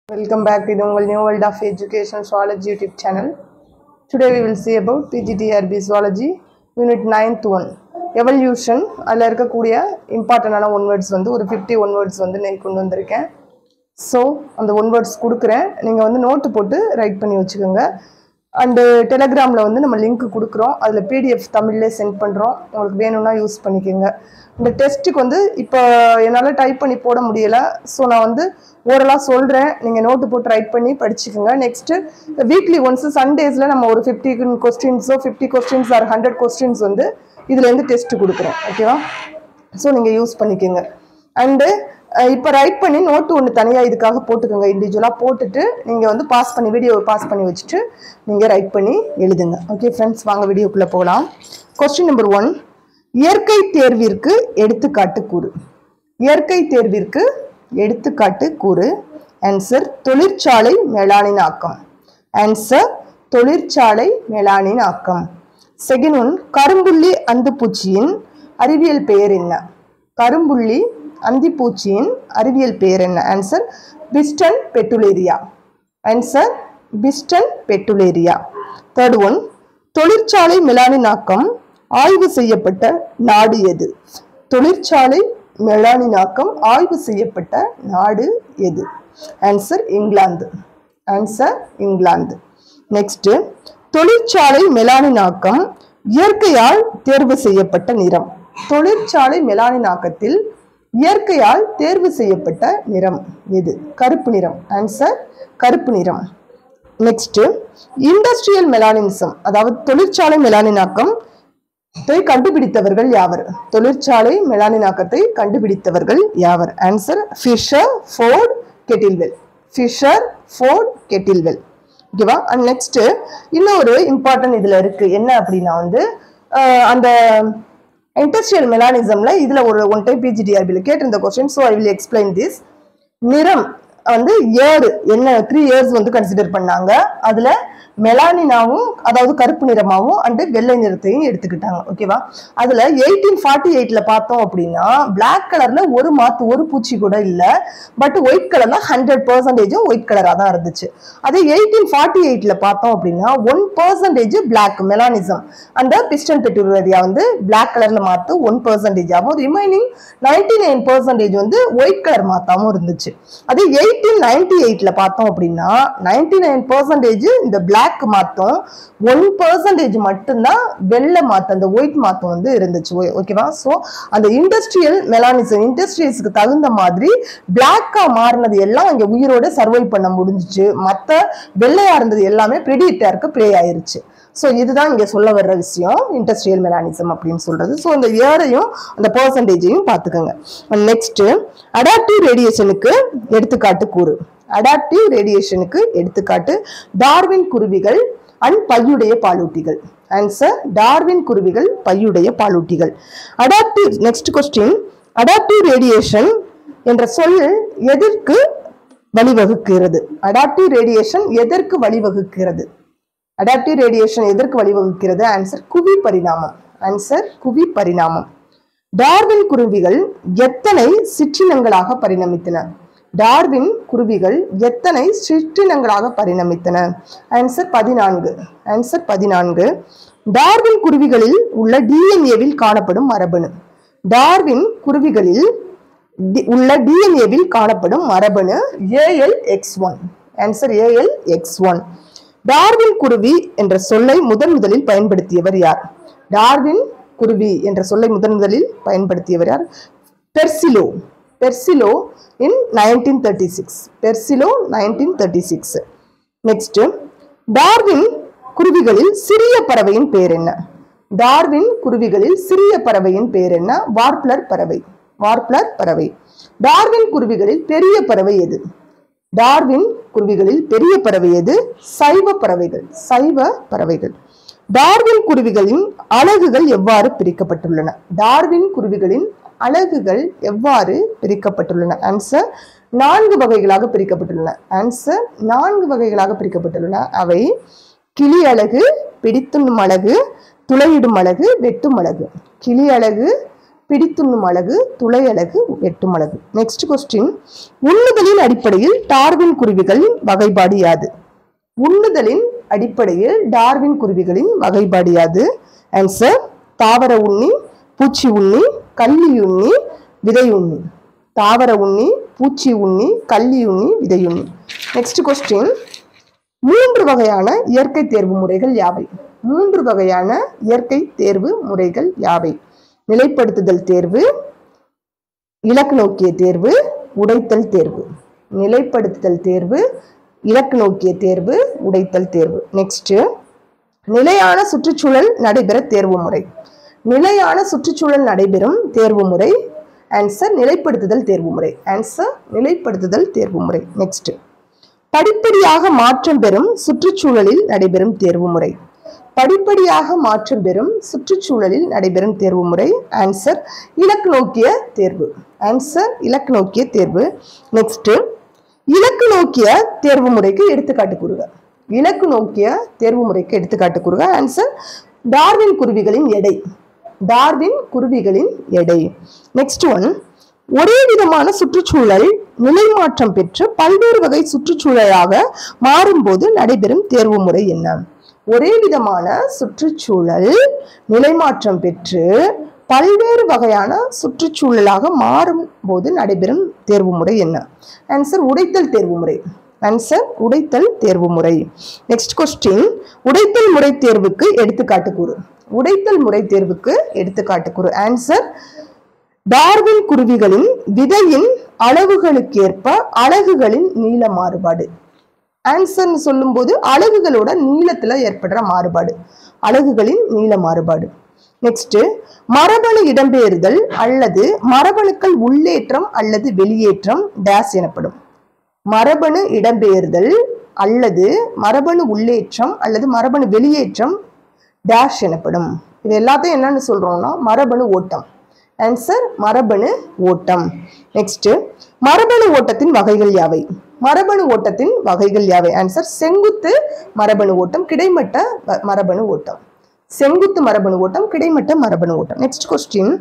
Welcome back to the New World of Education Zoology YouTube channel. Today we will see about PGTRB Zoology Unit 9th 1 Evolution. அதில் இருக்கக்கூடிய இம்பார்ட்டண்டான one words வந்து ஒரு 50 one words வந்து நான் கொண்டு வந்திருக்கேன். ஸோ அந்த ஒன் வேர்ட்ஸ் கொடுக்குறேன், நீங்கள் வந்து நோட்டு போட்டு ரைட் பண்ணி வச்சுக்கோங்க. அண்டு டெலகிராமில் வந்து நம்ம லிங்க் கொடுக்குறோம், அதில் பிடிஎஃப் தமிழ்லேயே சென்ட் பண்ணுறோம், உங்களுக்கு வேணும்னா யூஸ் பண்ணிக்கோங்க. இந்த டெஸ்ட்டுக்கு வந்து இப்போ என்னால் டைப் பண்ணி போட முடியலை, ஸோ நான் வந்து ஓரலாக சொல்கிறேன், நீங்கள் நோட்டு போட்டு ரைட் பண்ணி படிச்சுக்கோங்க. நெக்ஸ்ட்டு வீக்லி ஒன்ஸு சண்டேஸில் நம்ம ஒரு 50 கொஸ்டின்ஸோ 50 கொஸ்டின்ஸ் ஆர் 100 கொஸ்டின்ஸ் வந்து இதுலேருந்து டெஸ்ட்டு கொடுக்குறோம், ஓகேவா? ஸோ நீங்கள் யூஸ் பண்ணிக்கோங்க. அண்டு இப்போ ரைட் பண்ணி நோட்டு ஒன்று தனியாக இதுக்காக போட்டுக்கோங்க, இண்டிவிஜுவலாக போட்டுட்டு நீங்கள் வந்து பாஸ் பண்ணி வீடியோவை பாஸ் பண்ணி வச்சுட்டு நீங்கள் ரைட் பண்ணி எழுதுங்க. ஓகே ஃப்ரெண்ட்ஸ், வாங்க வீடியோக்குள்ளே போகலாம். கொஸ்டின் நம்பர் 1, இயற்கை தேர்விற்கு எடுத்துக்காட்டு கூறு. இயற்கை தேர்விற்கு எடுத்துக்காட்டு கூறு. ஆன்சர் தொழிற்சாலை மேலாண்மை ஆக்கம். ஆன்சர் தொழிற்சாலை மேலாண்மை ஆக்கம். செகண்ட் ஒன், கரும்புள்ளி அந்துப்பூச்சியின் அறிவியல் பெயர் என்ன? கரும்புள்ளி அந்திப்பூச்சியின் அறிவியல் பெயர் என்ன? Answer Biston betularia. Answer Biston betularia. Third one, தொழிற்சாலை மெலானினாக்கம் ஆய்வு செய்யப்பட்ட நாடு எது? தொழிற்சாலை மெலானினாக்கம் ஆய்வு செய்யப்பட்ட நாடு எது? Answer England. Answer England. Next, தொழிற்சாலை மெலானினாக்கம் இயற்கையால் தேர்வு செய்யப்பட்ட நிறம். தொழிற்சாலை மெலானினாக்கத்தில் இயற்கையால் தேர்வு செய்யப்பட்ட நிறம் எது? கருப்பு நிறம். ஆன்சர் கருப்பு நிறம். நெக்ஸ்ட், இண்டஸ்ட்ரியல் மெலானிசம், அதாவது தொழிற்சாலை மெலானினாக்கம் கண்டுபிடித்தவர்கள் யாவர்? தொழிற்சாலை மெலானினாக்கத்தை கண்டுபிடித்தவர்கள் யாவர்? Answer Fisher, Ford, Kettlewell. Fisher, Ford, Kettlewell. ஓகேவா? அண்ட் நெக்ஸ்ட் இன்னொரு இம்பார்ட்டன்ட் இதுல இருக்கு, என்ன அப்படின்னா வந்து அந்த இண்டஸ்ட்ரியல் மெலானிசம்ல இதுல ஒரு ஒன் டைம் பிஜிடிஆர்பில கேட்டிருந்த question. So I will explain this. நிறம் வந்து இயர் என்ன 3 இயர்ஸ் வந்து கன்சிடர் பண்ணாங்க. அதுல மெலானினாவும் அதாவது கருப்பு நிறமாவும் அண்டு வெள்ளை நிறத்தையும் எடுத்துக்கிட்டாங்க. ஓகேவா? அதுல 1848ல பார்த்தோம் அப்படின்னா பிளாக் கலர்ல ஒரு பூச்சி கூட இல்லை, பட் ஒயிட் கலர்ல 100% ஒயிட் கலரா தான் இருந்துச்சு. அதே 1848ல பார்த்தோம் அப்படின்னா 1% பிளாக் மெலானிசம் அந்த பிஸ்டன் பெட்டுலேரியா வந்து பிளாக் கலர்ல மாத்து 1%ஆகவும், ரிமைனிங் 99% வந்து ஒயிட் கலர் மாத்தாவும் இருந்துச்சு. அதே 1898ல பார்த்தோம் அப்படின்னா 99% இந்த பிளாக் மாத்தம், 1% மட்டும்தான் வெள்ளை மாத்தம், அந்த ஒயிட் மாத்தம் வந்து இருந்துச்சு. ஓகேவா? ஸோ அந்த இண்டஸ்ட்ரியல் மெலானிசம் இண்டஸ்ட்ரீஸ்க்கு தகுந்த மாதிரி பிளாக்கா மாறினது எல்லாம் இங்க உயிரோட சர்வை பண்ண முடிஞ்சிச்சு. மற்ற வெள்ளையா இருந்தது எல்லாமே பிரெடிட்டருக்கு ப்ரே ஆயிருச்சு. ஸோ இதுதான் இங்க சொல்ல வர்ற விஷயம், இண்டஸ்ட்ரியல் மெலானிசம் அப்படின்னு சொல்றது. ஸோ இந்த இயரையும் அந்த பர்சன்டேஜையும் பார்த்துக்கோங்க. நெக்ஸ்ட், அடாப்டிவ் ரேடியேஷனுக்கு எடுத்துக்காட்டு கூறு. அடாப்டிவ் ரேடியேஷனுக்கு எடுத்துக்காட்டு டார்வின் குருவிகள் அண்ட் பையுடைய பாலூட்டிகள். ஆன்சர் டார்வின் குருவிகள், பையுடைய பாலூட்டிகள். Adaptive next question, adaptive radiation என்ற சொல் எதற்கு வழிவகுக்கிறது? அடாப்டிவ் ரேடியேஷன் எதற்கு வழிவகுக்கிறது? அடாப்டிவ் ரேடியேஷன் எதற்கு வழிவகுக்கிறது? ஆன்சர் குவி பரிணாமம். ஆன்சர் குவி பரிணாமம். டார்வின் குருவிகள் எத்தனை சிற்றினங்களாக பரிணமித்தன? டார்வின் குருவிகள் எத்தனை சிற்றினங்களாக பரிணமித்தன? ஆன்சர் 14. ஆன்சர் 14. டார்வின் குருவிகளில் உள்ள டிஎன்ஏவில் காணப்படும் மரபணு. டார்வின் குருவிகளில் உள்ள டிஎன்ஏவில் காணப்படும் மரபணு ALX1. Answer ALX1. டார்வின் குருவி என்ற சொல்லை முதலில் பயன்படுத்தியவர் யார்? டார்வின் குருவி என்ற சொல்லை முதலில் பயன்படுத்தியவர் யார்? பெர்சிலோ. பெர்சிலோ இன் 1936. பெர்சிலோ 1936. நெக்ஸ்ட், டார்வின் குருவிகளில் சிறிய பறவையின் பெயர் என்ன? டார்வின் குருவிகளில் சிறிய பறவையின் பெயர் என்ன? வார்ப்லர் பறவை. வார்ப்லர் பறவை. டார்வின் குருவிகளில் பெரிய பறவை எது? டார்வின் குருவிகளில் பெரிய பறவை எது? சைவ பறவைகள். சைவ பறவைகள். டார்வின் குருவிகளின் அலகுகள் எவ்வாறு பிரிக்கப்பட்டுள்ளன? டார்வின் குருவிகளின் அலகுகள் எவ்வாறு பிரிக்கப்பட்டுள்ளன? ஆன்சர் 4 வகைகளாக பிரிக்கப்பட்டுள்ளன. ஆன்சர் 4 வகைகளாக பிரிக்கப்பட்டுள்ளன. அவை கிளி அலகு, பிடித்துண்ணும் அலகு, துளையிடும் அலகு, வெட்டும் அலகு. கிளி அலகு, பிடித்துண்ணும் அலகு, துளை அலகு, வெட்டும் அலகு. நெக்ஸ்ட் கொஸ்டின், உண்ணுதலின் அடிப்படையில் டார்வின் குருவிகளின் வகைப்பாடு யாது? உண்ணுதலின் அடிப்படையில் டார்வின் குருவிகளின் வகைப்பாடு யாது? ஆன்சர், தாவர உண்ணி, பூச்சி உண்ணி, கள்ளி உண்ணி, விதை உண்ணி. தாவர உண்ணி, பூச்சி உண்ணி, கள்ளி உண்ணி, விதை உண்ணி. நெக்ஸ்ட் கொஸ்டின், 3 வகையான இயற்கை தேர்வு முறைகள் யாவை? 3 வகையான இயற்கை தேர்வு முறைகள் யாவை? நிலைப்படுத்துதல் தேர்வு, இலக்கு நோக்கிய தேர்வு, உடைத்தல் தேர்வு. நிலைப்படுத்துதல் தேர்வு, இலக்கு நோக்கிய தேர்வு, உடைத்தல் தேர்வு. நெக்ஸ்ட், நிலையான சுற்றுச்சூழல் நடைபெற தேர்வு முறை. நிலையான சுற்றுச்சூழல் நடைபெறும் தேர்வு முறை. ஆன்சர், நிலைப்படுத்துதல் தேர்வு முறை. ஆன்சர், நிலைப்படுத்துதல் தேர்வு முறை. நெக்ஸ்ட், படிப்படியாக மாற்றம் பெறும் சுற்றுச்சூழலில் நடைபெறும் தேர்வு முறை. படிப்படியாக மாற்றம் பெறும் சுற்றுச்சூழலில் நடைபெறும் தேர்வு முறை. ஆன்சர், இலக்கு நோக்கிய தேர்வு. ஆன்சர், இலக்கு நோக்கிய தேர்வு. நெக்ஸ்ட், இலக்கு நோக்கிய தேர்வு முறைக்கு எடுத்துக்காட்டு கூறுக. இலக்கு நோக்கிய தேர்வு முறைக்கு எடுத்துக்காட்டு கூறுக. ஆன்சர், டார்வின் குருவிகளின் எடை. டார்வின் குருவிகளின் எடை. நெக்ஸ்ட் ஒன், ஒரே விதமான சுற்றுச்சூழல் நிலை மாற்றம் பெற்று பல்வேறு வகை சுற்றுச்சூழலாக மாறும்போது நடைபெறும் தேர்வு முறை என்ன? ஒரே விதமான சுற்றுச்சூழல் நிலை மாற்றம் பெற்று பல்வேறு வகையான சுற்றுச்சூழலாக மாறும் போது நடைபெறும் தேர்வு முறை என்ன? ஆன்சர், உடைத்தல் தேர்வு முறை. ஆன்சர், உடைத்தல் தேர்வு முறை. நெக்ஸ்ட் கொஸ்டின், உடைத்தல் முறை தேர்வுக்கு எடுத்துக்காட்டு கூறு. உடைத்தல் முறை தேர்வுக்கு எடுத்துக்காட்டு கூறு. ஆன்சர், டார்வின் குருவிகளின் விதையின் அளவுகளுக்கேற்ப அலகுகளின் நீள மாறுபாடு. ஆன்சர் சொல்லும் போது அலகுகளோட நீளத்துல ஏற்படுற மாறுபாடு, அலகுகளின் நீள மாறுபாடு. நெக்ஸ்ட், மரபணு இடம்பெயர்தல் அல்லது மரபணுக்கள் உள்ளேற்றம் அல்லது வெளியேற்றம் டேஸ் எனப்படும். மரபணு இடம்பெயர்தல் அல்லது மரபணு உள்ளேற்றம் அல்லது மரபணு வெளியேற்றம் டேஷ் எனப்படும். இது எல்லாத்தையும் என்னன்னு சொல்றோம்னா மரபணு ஓட்டம். ஆன்சர், மரபணு ஓட்டம். நெக்ஸ்ட், மரபணு ஓட்டத்தின் வகைகள் யாவை? மரபணு ஓட்டத்தின் வகைகள் யாவை? ஆன்சர், செங்குத்து மரபணு ஓட்டம், கிடைமட்ட மரபணு ஓட்டம். செங்குத்து மரபணு ஓட்டம், கிடைமட்ட மரபணு ஓட்டம். நெக்ஸ்ட் கொஸ்டின்,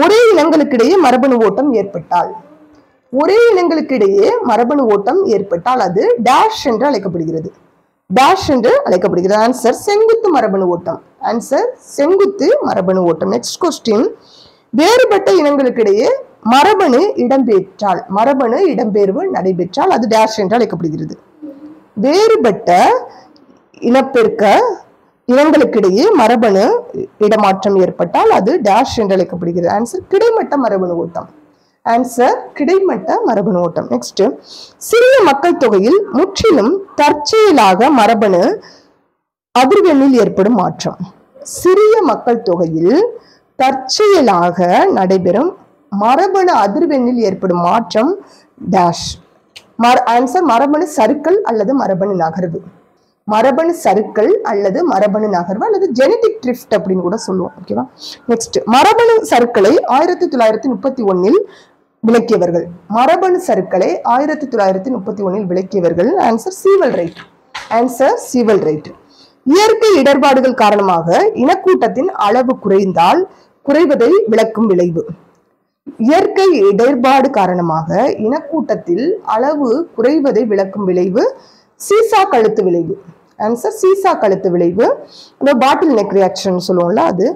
ஒரே இனங்களுக்கிடையே மரபணு ஓட்டம் ஏற்பட்டால், ஒரே இனங்களுக்கிடையே மரபணு ஓட்டம் ஏற்பட்டால் அது டேஷ் என்று அழைக்கப்படுகிறது. டேஷ் என்று அழைக்கப்படுகிறது. ஆன்சர், செங்குத்து மரபணு ஓட்டம். ஆன்சர், செங்குத்து மரபணு ஓட்டம். நெக்ஸ்ட் கொஸ்டின், வேறுபட்ட இனங்களுக்கிடையே மரபணு இடம்பெற்றால், மரபணு இடம்பெயர்வு நடைபெற்றால் அது டேஷ் என்று அழைக்கப்படுகிறது. வேறுபட்ட இனப்பெருக்க இனங்களுக்கிடையே மரபணு இடமாற்றம் ஏற்பட்டால் அது டேஷ் என்று அழைக்கப்படுகிறது. ஆன்சர், கிடைமட்ட மரபணு ஓட்டம். ஆன்சர், கிடைமட்ட மரபணு ஓட்டம். நெக்ஸ்ட், சிறிய மக்கள் தொகையில் முற்றிலும் தற்செயலாக மரபணு அதிர்வெண்ணில் ஏற்படும் மாற்றம். சிறிய மக்கள் தொகையில் தற்செயலாக நடைபெறும் மரபணு அதிர்வெண்ணில் ஏற்படும் மாற்றம் டேஷ். ஆன்சர், மரபணு சறுக்கல் அல்லது மரபணு நகர்வு. மரபணு சறுக்கல் அல்லது மரபணு நகர்வு அல்லது ஜெனடிக் ட்ரிஃப்ட் அப்படின்னு கூட சொல்லுவோம். ஓகேவா? நெக்ஸ்ட், மரபணு சறுக்கலை 1931 விளக்கியவர்கள். மரபணு சறுக்கலை 1931 விளக்கியவர்கள். Answer, Sewall Wright. Answer, Sewall Wright. இயற்கை இடர்பாடுகள் காரணமாக இனக்கூட்டத்தின் அளவு குறைவதை விளக்கும் விளைவு. இயற்கை இடர்பாடு காரணமாக இனக்கூட்டத்தில் அளவு குறைவதை விளக்கும் விளைவு சீசா கழுத்து விளைவு. ஆன்சர், சீசா கழுத்து விளைவு. பாட்டில் நெக் ரியாக்ஷன் சொல்லுவோம்ல அது.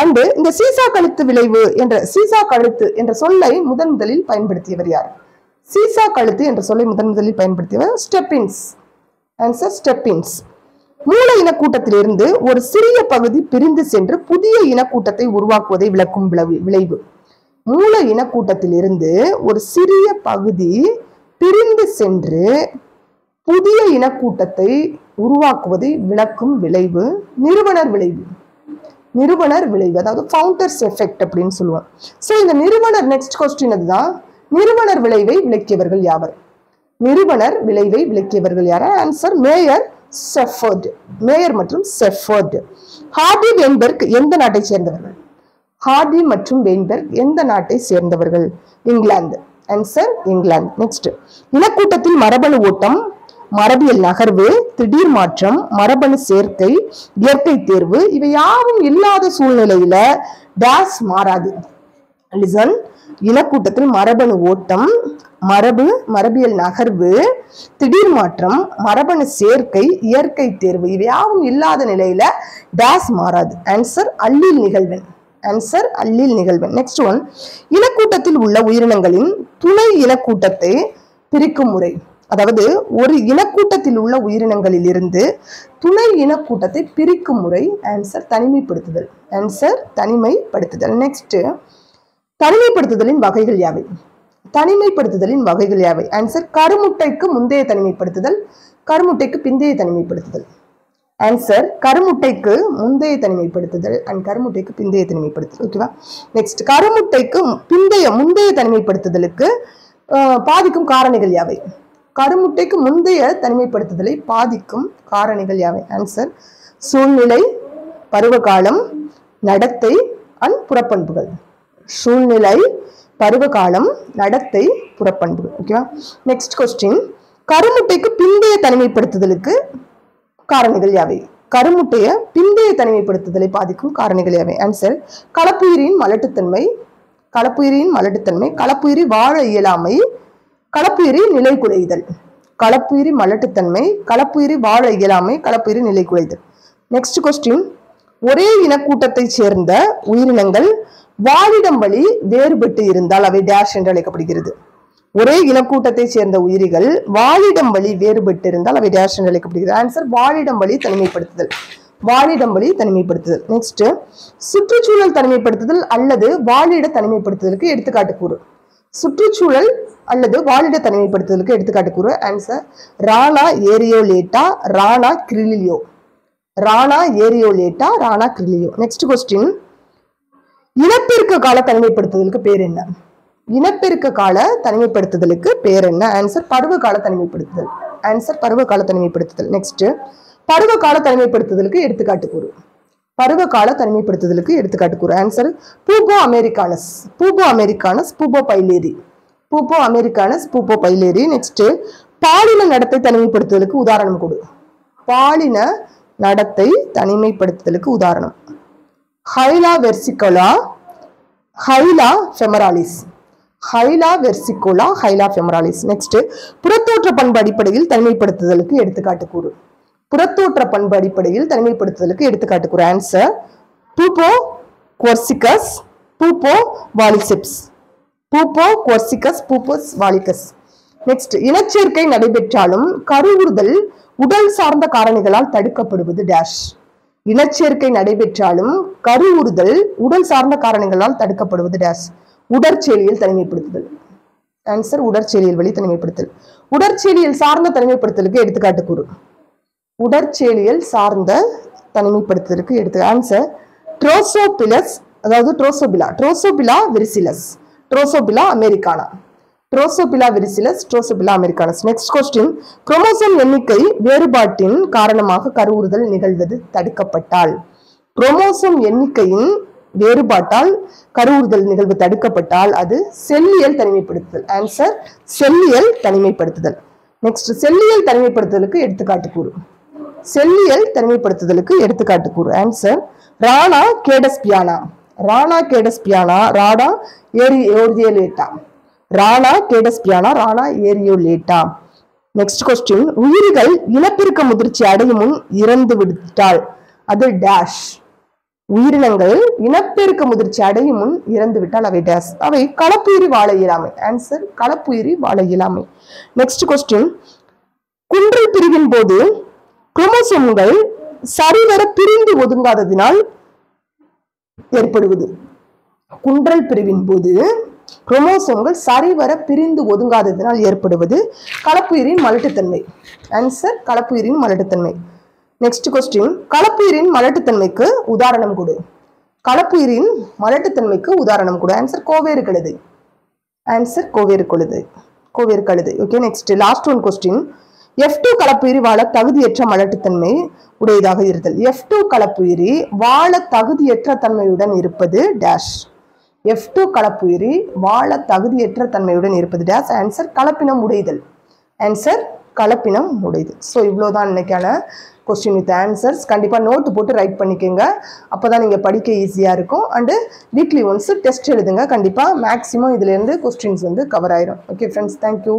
அண்டு இந்த சீசா கழுத்து விளைவு என்ற சீசா கழுத்து என்ற சொல்லை முதலில் பயன்படுத்தியவர் யார்? சீசா கழுத்து என்ற சொல்லை முதலில் பயன்படுத்தியவர் ஸ்டெப்பின்ஸ். ஆன்சர், ஸ்டெப்பின்ஸ். மூல இனக்கூட்டத்திலிருந்து ஒரு சிறிய பகுதி பிரிந்து சென்று புதிய இனக்கூட்டத்தை உருவாக்குவதை விளக்கும் விளைவு. மூல இனக்கூட்டத்திலிருந்து ஒரு சிறிய பகுதி பிரிந்து சென்று புதிய இனக்கூட்டத்தை உருவாக்குவதை விளக்கும் விளைவு நிறுவனர் விளைவு. நிறுவனர் விளைவு, அதாவது ஃபவுண்டர்ஸ் எஃபெக்ட் அப்படின்னு சொல்லுவோம். ஸோ இந்த நிறுவனர், நெக்ஸ்ட் கொஸ்டின் அதுதான், நிறுவனர் விளைவை விளக்கியவர்கள் யாவர்? நிறுவனர் விளைவை விளக்கியவர்கள் யார்? Answer, mayor, Seifert. மேயர் மற்றும் செஃபர்ட். ஹார்டி, வெயின்பெர்க் எந்த நாட்டை சேர்ந்தவர்கள்? ஹார்டி மற்றும் வெயின்பெர்க் எந்த நாட்டை சேர்ந்தவர்கள்? இங்கிலாந்து. ஆன்சர், இங்கிலாந்து. நெக்ஸ்ட், இனக்கூட்டத்தில் மரபணு ஓட்டம், மரபியல் நகர்வு, திடீர் மாற்றம், மரபணு சேர்க்கை, இயற்கை தேர்வு இவை யாவும் இல்லாத சூழ்நிலையில டேஸ் மாறாது. லிசன். இனக்கூட்டத்தில் மரபணு ஓட்டம், மரபியல் நகர்வு, திடீர் மாற்றம், மரபணு சேர்க்கை, இயற்கை தேர்வு இவையாவும் இல்லாத நிலையில டேஸ் மாறாது. ஆன்சர் அல்லீல் நிகழ்வெண். ஆன்சர் அல்லீல் நிகழ்வெண். நெக்ஸ்ட் ஒன், இனக்கூட்டத்தில் உள்ள உயிரினங்களின் துணை இனக்கூட்டத்தை பிரிக்கும் முறை. அதாவது ஒரு இனக்கூட்டத்தில் உள்ள உயிரினங்களில் இருந்து துணை இனக்கூட்டத்தை பிரிக்கும் முறை. ஆன்சர் தனிமைப்படுத்துதல். ஆன்சர் தனிமைப்படுத்துதல். நெக்ஸ்ட், தனிமைப்படுத்துதலின் வகைகள் யாவை? தனிமைப்படுத்துதலின் வகைகள் யாவை? ஆன்சர் கருமுட்டைக்கு முந்தைய தனிமைப்படுத்துதல், கருமுட்டைக்கு பிந்தைய தனிமைப்படுத்துதல். ஆன்சர் கருமுட்டைக்கு முந்தைய தனிமைப்படுத்துதல் அண்ட் கருமுட்டைக்கு பிந்தைய தனிமைப்படுத்துதல். ஓகேவா? நெக்ஸ்ட், கருமுட்டைக்கு முந்தைய தனிமைப்படுத்துதலுக்கு பாதிக்கும் காரணிகள் யாவை? கருமுட்டைக்கு முந்தைய தனிமைப்படுத்துதலை பாதிக்கும் காரணிகள் யாவை? ஆன்சர் சூழ்நிலை, பருவகாலம், நடத்தை அண்ட் புறப்பண்புகள். சூழ்நிலை, பருவகாலம், நடத்தை, புறப்பண்புகள். ஓகேவா? நெக்ஸ்ட் கொஸ்டின், கருமுட்டைக்கு பிந்தைய தனிமைப்படுத்துதலுக்கு காரணிகள் யாவை? கருமுட்டைய பிந்தைய தனிமைப்படுத்துதலை பாதிக்கும் காரணிகள் யாவை? ஆன்சர் கலப்புயிரின் மலட்டுத்தன்மை, கலப்புயிரி வாழ இயலாமை, கலப்புயிரி நிலை குலைதல். கலப்புயிரி மலட்டுத்தன்மை, கலப்புயிரி வாழ இயலாமை, கலப்புயிரி நிலை குலைதல். நெக்ஸ்ட் கொஸ்டின், ஒரே இனக்கூட்டத்தை சேர்ந்த உயிரினங்கள் வாழிடம் வழி வேறுபட்டு இருந்தால் அவை டேஷ் என்று அழைக்கப்படுகிறது. ஒரே இனக்கூட்டத்தை சேர்ந்த உயிரிகள் வாழிடம் வழி வேறுபட்டு இருந்தால் அவை டேஷ் என்று அழைக்கப்படுகிறது. ஆன்சர் வாழிடம் வழி தனிமைப்படுத்துதல். வாழிடம் வழி தனிமைப்படுத்துதல். நெக்ஸ்ட், சுற்றுச்சூழல் தனிமைப்படுத்துதல் அல்லது வாழிட தனிமைப்படுத்துதலுக்கு எடுத்துக்காட்டு கூறு. சுற்றுச்சூழல் அல்லது வாழிட தனிமைப்படுத்துதலுக்கு எடுத்துக்காட்டு கூறு. Answer Rana areolata, Rana grylio. Rana areolata, Rana grylio. Next question, இனப்பெருக்க கால தனிமைப்படுத்துதலுக்கு பேர் என்ன? இனப்பெருக்க கால தனிமைப்படுத்துதலுக்கு பேர் என்ன? ஆன்சர் பருவகால தனிமைப்படுத்துதல். ஆன்சர் பருவகால தனிமைப்படுத்துதல். நெக்ஸ்ட், பருவகால தனிமைப்படுத்துதலுக்கு எடுத்துக்காட்டு கூறு. பருவகால தனிமைப்படுத்துதலுக்கு எடுத்துக்காட்டு கூறு. ஆன்சர் பூபோ அமெரிக்கானஸ், பூபோ அமெரிக்கானஸ், பூபோ பைலேரி, பூபோ அமெரிக்கானஸ், பூபோ பைலேரி. நெக்ஸ்ட், பாலின நடத்தை தனிமைப்படுத்துதலுக்கு உதாரணம் கொடு. பாலின நடத்தை தனிமைப்படுத்துதலுக்கு உதாரணம் ஹைலா வெர்சிகோலா, ஹைலா ஃபெமராலிஸ், ஹைலா வெர்சிகோலா, ஹைலா ஃபெமராலிஸ். நெக்ஸ்ட், புறத்தோற்ற பண்பு அடிப்படையில் தனிமைப்படுத்துதலுக்கு எடுத்துக்காட்டு கூறு. புறத்தோற்ற பண்பு அடிப்படையில் தனிமைப்படுத்துதலுக்கு எடுத்துக்காட்டு கூறு. ஆன்சர் பூப்போ குவர்சிகஸ், பூப்போ வாலிசெப்ஸ், பூப்போ குவர்சிகஸ், பூப்போஸ் வாலிகஸ். நெக்ஸ்ட், இனச்சேர்க்கை நடைபெற்றாலும் கருவுறுதல் உடல் சார்ந்த காரணிகளால் தடுக்கப்படுவது டேஷ். இனச்சேர்க்கை நடைபெற்றாலும் கருவுறுதல் உடல் சார்ந்த காரணங்களால் தடுக்கப்படுவது டேஷ். உடற்செயலியல் தனிமைப்படுத்துதல். ஆன்சர் உடற்செயலியல் வழி தனிமைப்படுத்தல். உடற்செயலியல் சார்ந்த தனிமைப்படுத்தலுக்கு எடுத்துக்காட்டு கூறு. உடற்செயலியல் சார்ந்த தனிமைப்படுத்துதலுக்கு எடுத்து ஆன்சர் ட்ரோசோபிலஸ், அதாவது Drosophila, Drosophila விரிசிலஸ், Drosophila Americana, Drosophila விரிசிலஸ், Drosophila அமெரிக்கானஸ். Next question, chromosome எண்ணிக்கை வேறுபாட்டின் காரணமாக கருவுறுதல் நிகழ்வது தடுக்கப்பட்டால். குரோமோசோம் எண்ணிக்கையின் வேறுபாட்டால் கருவுறுதல் நிகழ்வு தடுக்கப்பட்டால் அது செல்லியல் தனிமைப்படுத்துதல். ஆன்சர் செல்லியல் தனிமைப்படுத்துதல். நெக்ஸ்ட், செல்லியல் தனிமைப்படுத்துதலுக்கு எடுத்துக்காட்டு கூறு. செல்லியல் தனிமைப்படுத்துதலுக்கு எடுத்துக்காட்டு கூறு. Answer Rana catesbeiana, Rana catesbeiana, Rana areolata, Rana catesbeiana, Rana areolata. Next question, உயிரிகள் இனப்பெருக்க முதிர்ச்சி அடையும் முன் இறந்து விட்டால் அது டேஷ். உயிரினங்கள் இனப்பெருக்க முதிர்ச்சி அடையும் முன் இறந்து விட்டால் அவை டேஷ். அவை கலப்புயிரி வாழ இயலாமை. ஆன்சர் கலப்புயிரி வாழ இயலாமை. நெக்ஸ்ட் கொஸ்டின், குன்றல் பிரிவின் போது குரோமோசோம்கள் சரிவர பிரிந்து ஒதுங்காததினால் ஏற்படுவது. குன்றல் பிரிவின் போது குரோமோசோம்கள் சரிவர பிரிந்து ஒதுங்காததினால் ஏற்படுவது கலப்புயிரின் மலட்டுத்தன்மை. ஆன்சர் கலப்புயிரின் மலட்டுத்தன்மை. நெக்ஸ்ட் கொஸ்டின், கலப்புயிரின் மலட்டுத்தன்மைக்கு உதாரணம் கொடு. கலப்புயிரின் மலட்டுத்தன்மைக்கு உதாரணம் கொடு. ஆன்சர் கோவேறு கழுதை. ஆன்சர் கோவேறு கழுதை, கோவேறு கழுதை. Okay. Next last one question, F2 கலப்புயிரி வாழ தகுதியற்ற மலட்டுத்தன்மை உடையதாக இருத்தல். F2 கலப்புயிரி வாழ தகுதியற்ற தன்மையுடன் இருப்பது டேஷ். F2 கலப்புயிரி வாழ தகுதியற்ற தன்மையுடன் இருப்பது டேஷ். ஆன்சர் கலப்பினம் உடைதல். ஆன்சர் கலப்பினம் உடையது. ஸோ இவ்வளோதான் இன்னைக்கான கொஸ்டின் வித் ஆன்சர்ஸ். கண்டிப்பாக நோட்டு போட்டு ரைட் பண்ணிக்கோங்க, அப்போ தான் நீங்கள் படிக்க ஈஸியாக இருக்கும். அண்டு வீக்லி ஒன்ஸ் டெஸ்ட் எழுதுங்க, கண்டிப்பாக மேக்ஸிமம் இதுலேருந்து கொஸ்டின்ஸ் வந்து கவர் ஆயிரும். Okay friends, thank you.